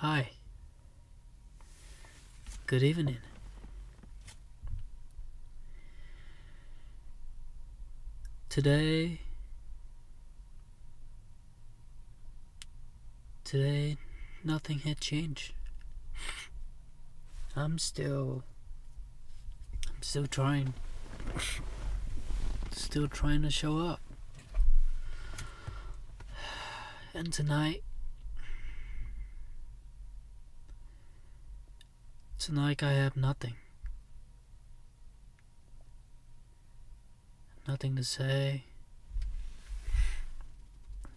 Hi. Good evening. Today, nothing had changed. I'm still trying. Still trying to show up. And tonight I have nothing. Nothing to say.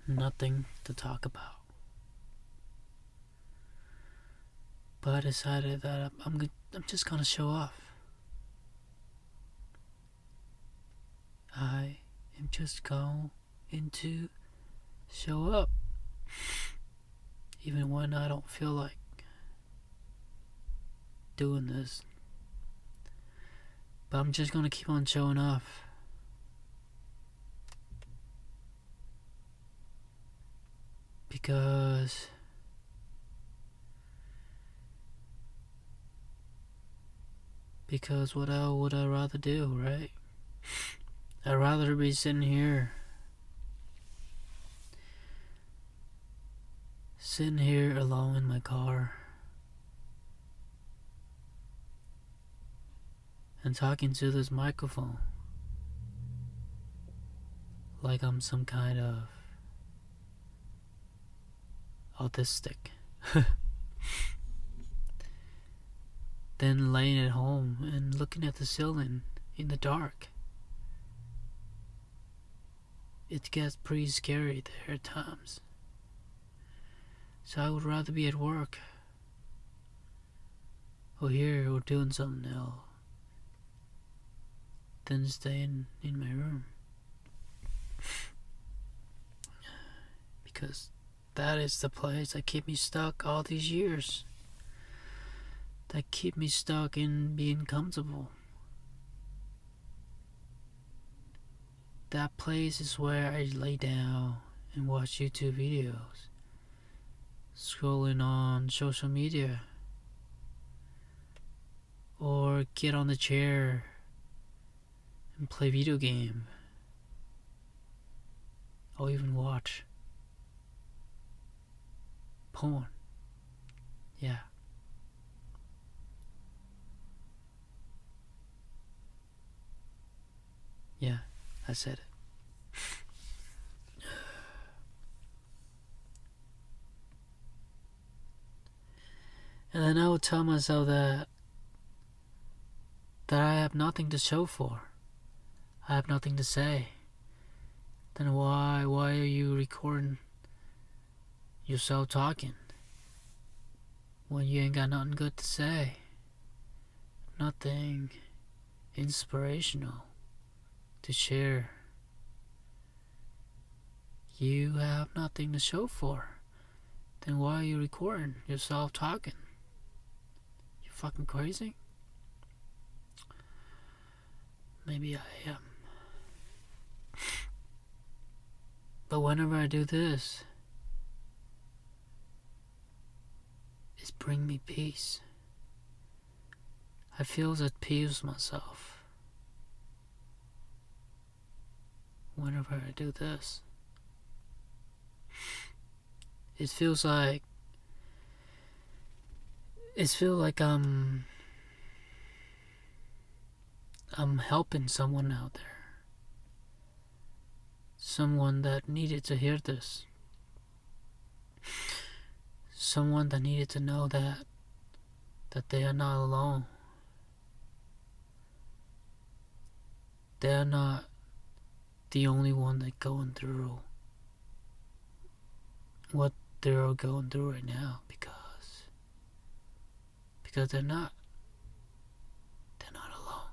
Nothing to talk about. But I decided that I'm just gonna show off. I am just going to show up. Even when I don't feel like doing this. But I'm just gonna keep on showing off. Because what else would I rather do, right? I'd rather be sitting here alone in my car and talking to this microphone like I'm some kind of autistic. Then laying at home and looking at the ceiling in the dark. It gets pretty scary there at times. So I would rather be at work or here or doing something else than staying in my room. Because that is the place that kept me stuck all these years. That keep me stuck in being comfortable. That place is where I lay down and watch YouTube videos, scrolling on social media, or get on the chair and play video game, or even watch porn. Yeah. Yeah, I said it. And then I would tell myself that I have nothing to show for. I have nothing to say. Then why are you recording yourself talking when you ain't got nothing good to say? Nothing inspirational to share. You have nothing to show for. Then why are you recording yourself talking? You fucking crazy? Maybe I am. But whenever I do this, it's bring me peace. I feel at peace with myself whenever I do this. It feels like I'm helping someone out there. Someone that needed to hear this. Someone that needed to know that they are not alone. They are not the only one that going through what they're going through right now, because they're not alone.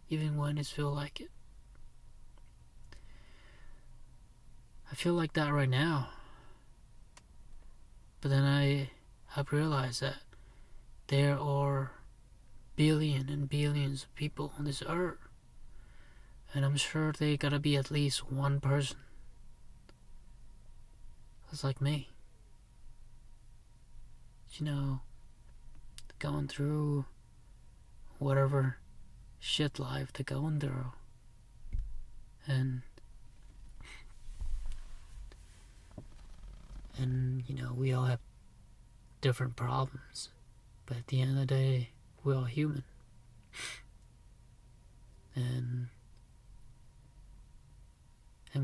Even when it feels like it. I feel like that right now. But then I have realized that there are billions and billions of people on this earth. And I'm sure they gotta be at least one person that's like me. going through whatever shit life they're going through. And we all have different problems. But at the end of the day, we're all human. And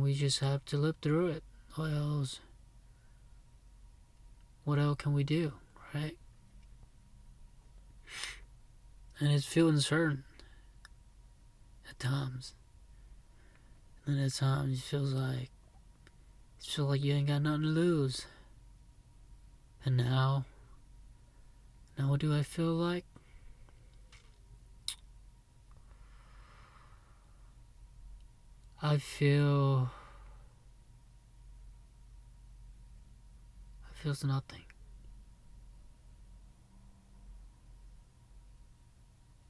we just have to live through it. What else can we do, right? And it's feeling uncertain at times. And at times it feels like you ain't got nothing to lose. And now what do I feel like? I feels nothing.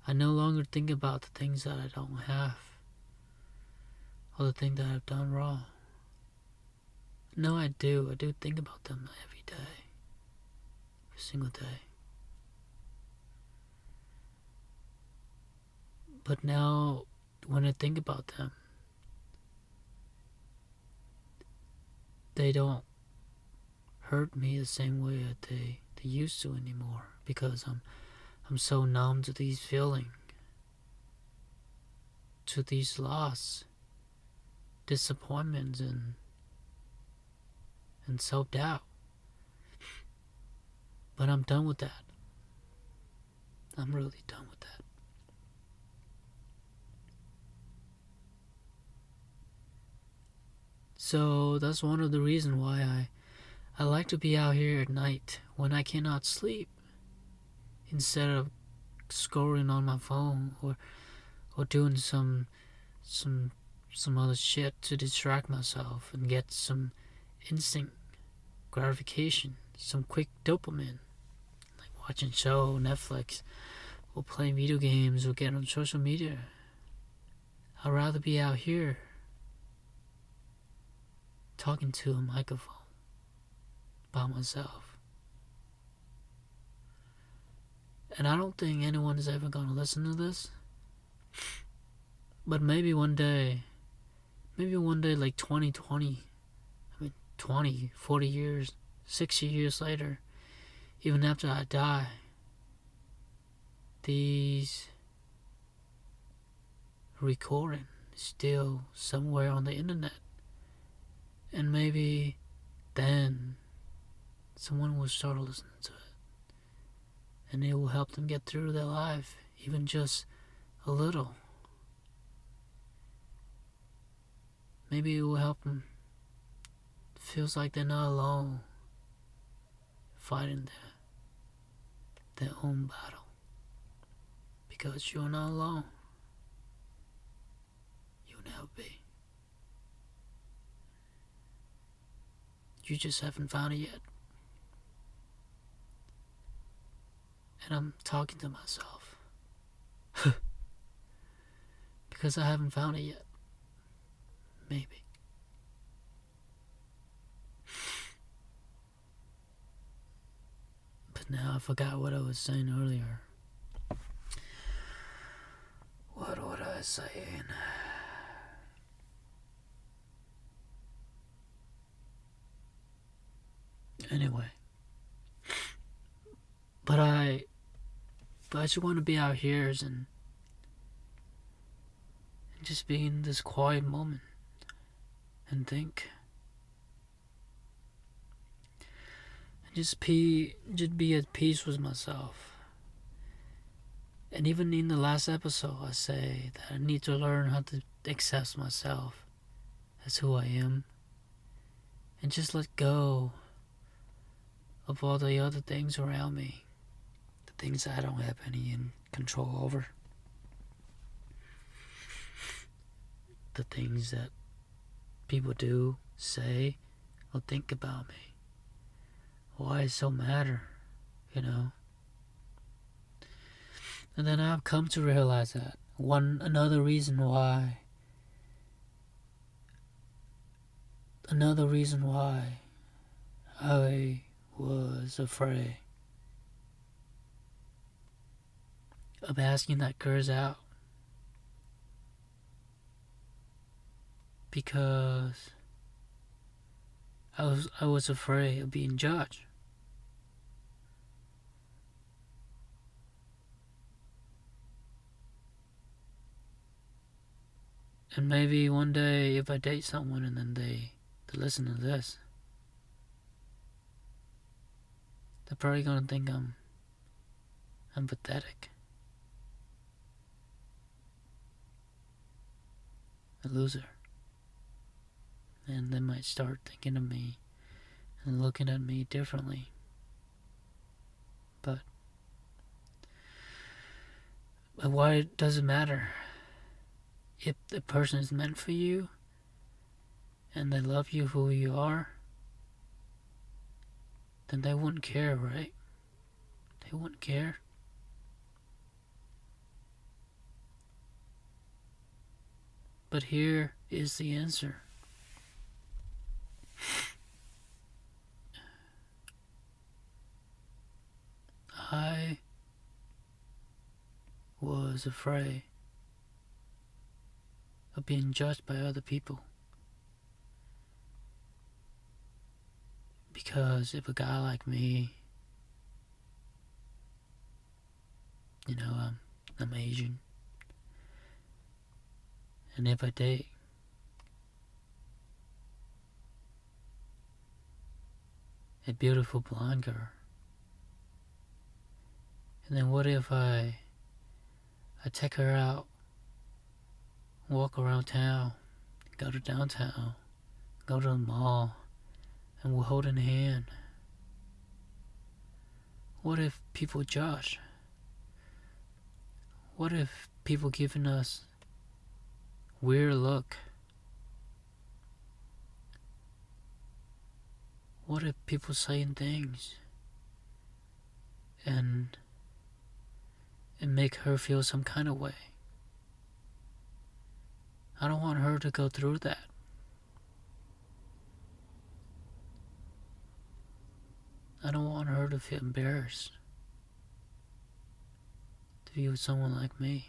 I no longer think about the things that I don't have, or the things that I've done wrong. No, I do think about them every day, every single day. But now, when I think about them, they don't hurt me the same way that they used to anymore, because I'm so numb to these feelings, to these loss, disappointments, and self-doubt. But I'm done with that. I'm really done with that. So that's one of the reasons why I like to be out here at night when I cannot sleep, instead of scrolling on my phone or doing some other shit to distract myself and get some instant gratification, some quick dopamine, like watching show, Netflix, or playing video games, or getting on social media. I'd rather be out here talking to a microphone by myself. And I don't think anyone is ever going to listen to this. But maybe one day, like 2020, 20, 40 years, 60 years later, even after I die, these recording is still somewhere on the internet. And maybe then someone will start listening to it. And it will help them get through their life, even just a little. Maybe it will help them. It feels like they're not alone, fighting their own battle. Because you're not alone. You'll never be. You just haven't found it yet. And I'm talking to myself. Because I haven't found it yet. Maybe. But now I forgot what I was saying earlier. What was I saying? Anyway. But I just want to be out here and just be in this quiet moment and think. And just be at peace with myself. And even in the last episode, I say that I need to learn how to accept myself as who I am. And just let go of all the other things around me. The things that I don't have any control over. The things that people do, say, or think about me. Why it so matter, And then I've come to realize that another reason why I was afraid of asking that girls out because I was afraid of being judged. And maybe one day if I date someone and then they listen to this, they're probably gonna think I'm pathetic. A loser. And they might start thinking of me and looking at me differently. But why does it matter? If the person is meant for you and they love you who you are, then they wouldn't care, right? They wouldn't care. But here is the answer. I was afraid of being judged by other people. Because if a guy like me, I'm Asian, and if I date a beautiful blonde girl, and then what if I take her out, walk around town, go to downtown, go to the mall, and we're holding hand? What if people judge? What if people giving us weird look? What if people saying things and make her feel some kind of way? I don't want her to go through that. I don't want her to feel embarrassed to be with someone like me.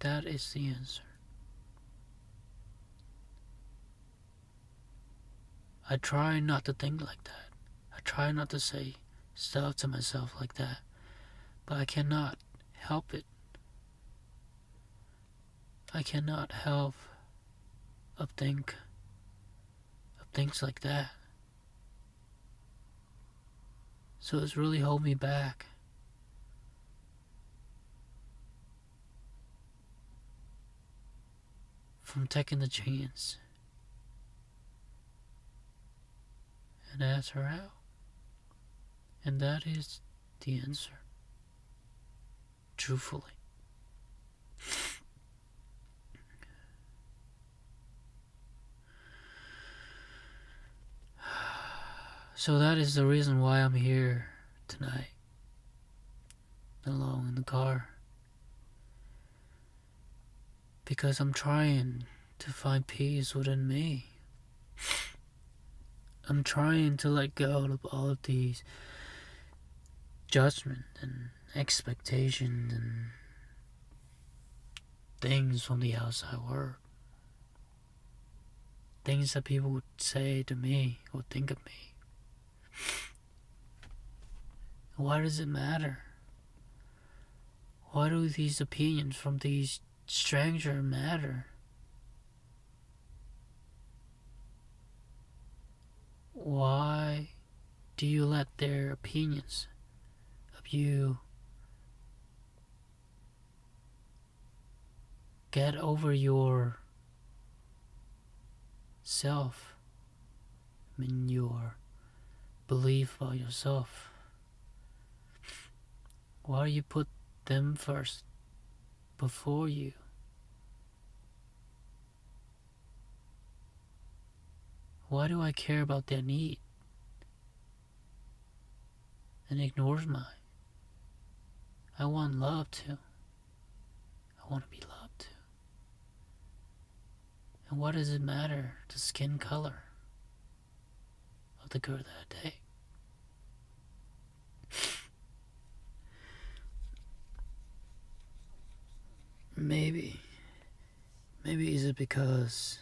That is the answer. I try not to think like that. I try not to say stuff to myself like that. But I cannot help it. I cannot help but think of things like that. So it's really holding me back. From taking the chance and ask her out. And that is the answer. Truthfully. So that is the reason why I'm here tonight, alone in the car. Because I'm trying to find peace within me. I'm trying to let go of all of these judgment and expectations and things from the outside world. Things that people would say to me or think of me. Why does it matter? Why do these opinions from these strangers matter? Why do you let their opinions of you get over your self? Your belief about yourself. Why do you put them first before you? Why do I care about their need and ignores mine? I want love too. I want to be loved too. And what does it matter, the skin color of the girl that I date? Maybe. Maybe is it because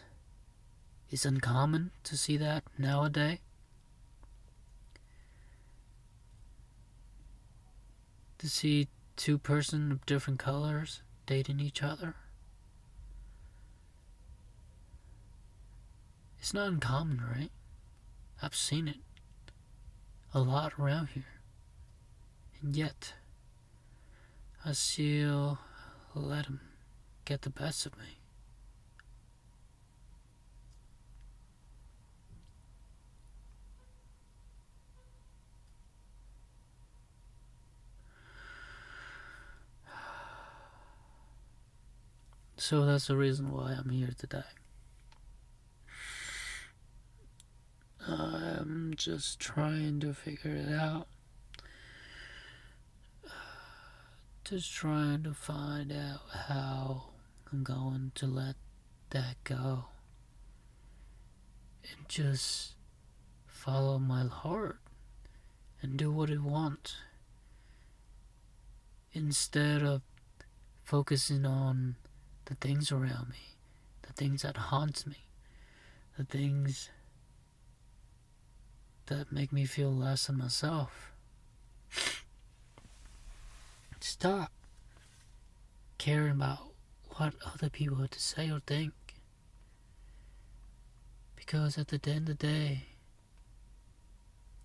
it's uncommon to see that nowadays? To see two persons of different colors dating each other? It's not uncommon, right? I've seen it a lot around here. And yet, I still let him get the best of me. So that's the reason why I'm here today. I'm just trying to figure it out. Just trying to find out how I'm going to let that go. And just follow my heart and do what it wants. Instead of focusing on the things around me, the things that haunt me, the things that make me feel less than myself. Stop caring about what other people have to say or think. Because at the end of the day,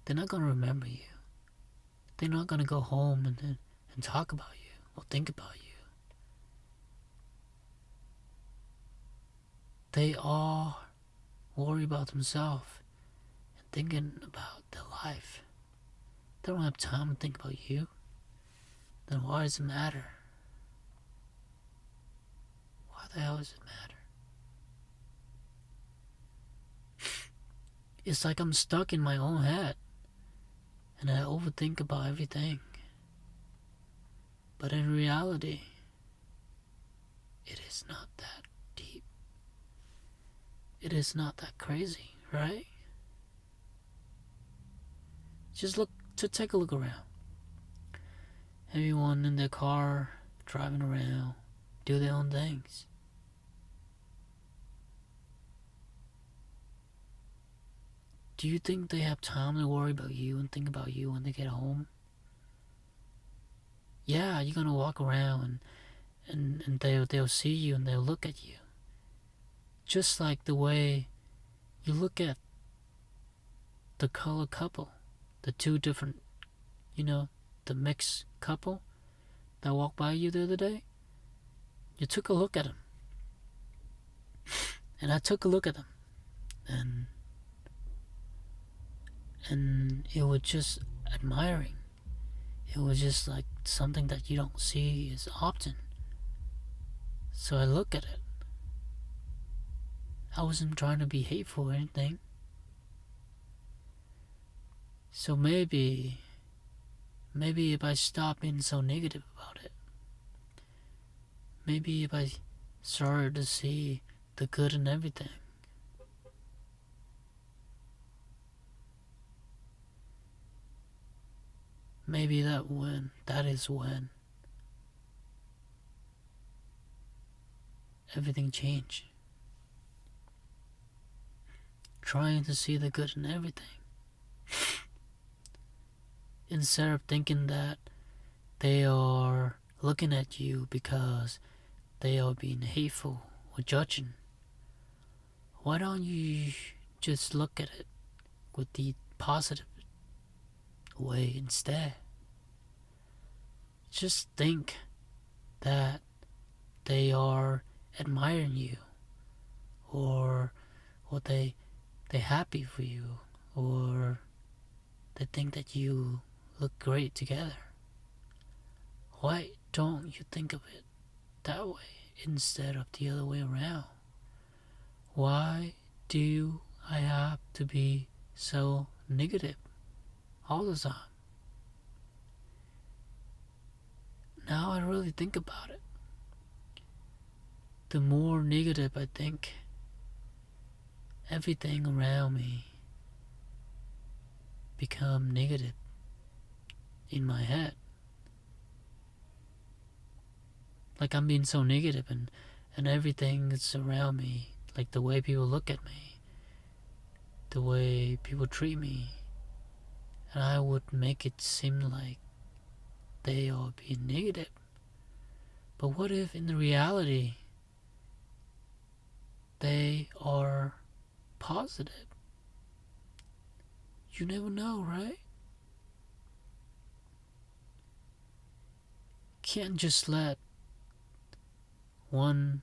they're not going to remember you. They're not going to go home and talk about you or think about you. They all worry about themselves and thinking about their life. They don't have time to think about you. Then why does it matter? Why the hell does it matter? It's like I'm stuck in my own head and I overthink about everything. But in reality, it is not that deep. It is not that crazy, right? Just take a look around. Everyone in their car, driving around, do their own things. Do you think they have time to worry about you and think about you when they get home? Yeah, you're gonna walk around and they'll see you and they'll look at you. Just like the way you look at the color couple, the two different, the mixed couple that walked by you the other day. You took a look at them. And I took a look at them. And it was just admiring. It was just like something that you don't see as often. So I look at it. I wasn't trying to be hateful or anything. So maybe if I stop being so negative about it, maybe if I started to see the good in everything, maybe that is when everything changed. Trying to see the good in everything. Instead of thinking that they are looking at you because they are being hateful or judging, why don't you just look at it with the positive way instead? Just think that they are admiring you, or they're happy for you, or they think that you look great together. Why don't you think of it that way instead of the other way around? Why do I have to be so negative all the time? Now I really think about it. The more negative I think, everything around me become negative in my head. like I'm being so negative, and everything that's around me, like the way people look at me, the way people treat me, and I would make it seem like they are being negative. But what if in the reality they are positive? You never know, right? Can't just let one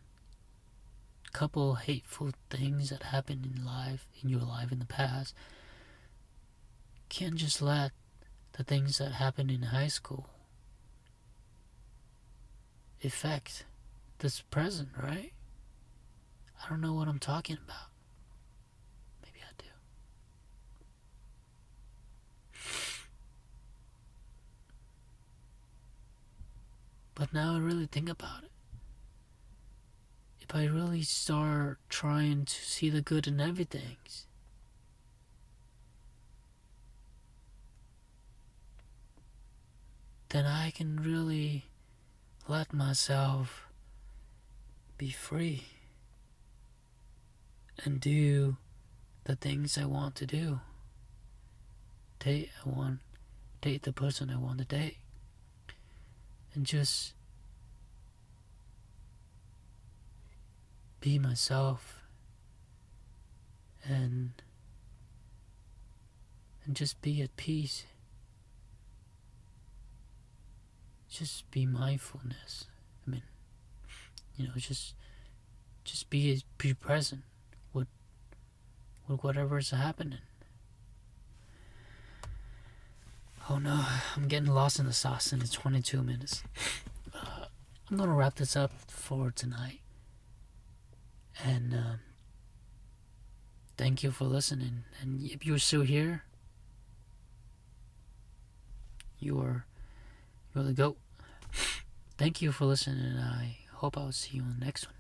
couple hateful things that happened in your life in the past, can't just let the things that happened in high school affect this present, right? I don't know what I'm talking about. Maybe I do. But now I really think about it. If I really start trying to see the good in everything, then I can really let myself be free and do the things I want to do. Date the person I want to date, and just be myself, and just be at peace. Just be mindfulness. I mean, just be present with whatever's happening. Oh no, I'm getting lost in the sauce, and it's 22 minutes. I'm gonna wrap this up for tonight, and thank you for listening. And if you're still here, you're the GOAT. Thank you for listening, and I hope I'll see you in the next one.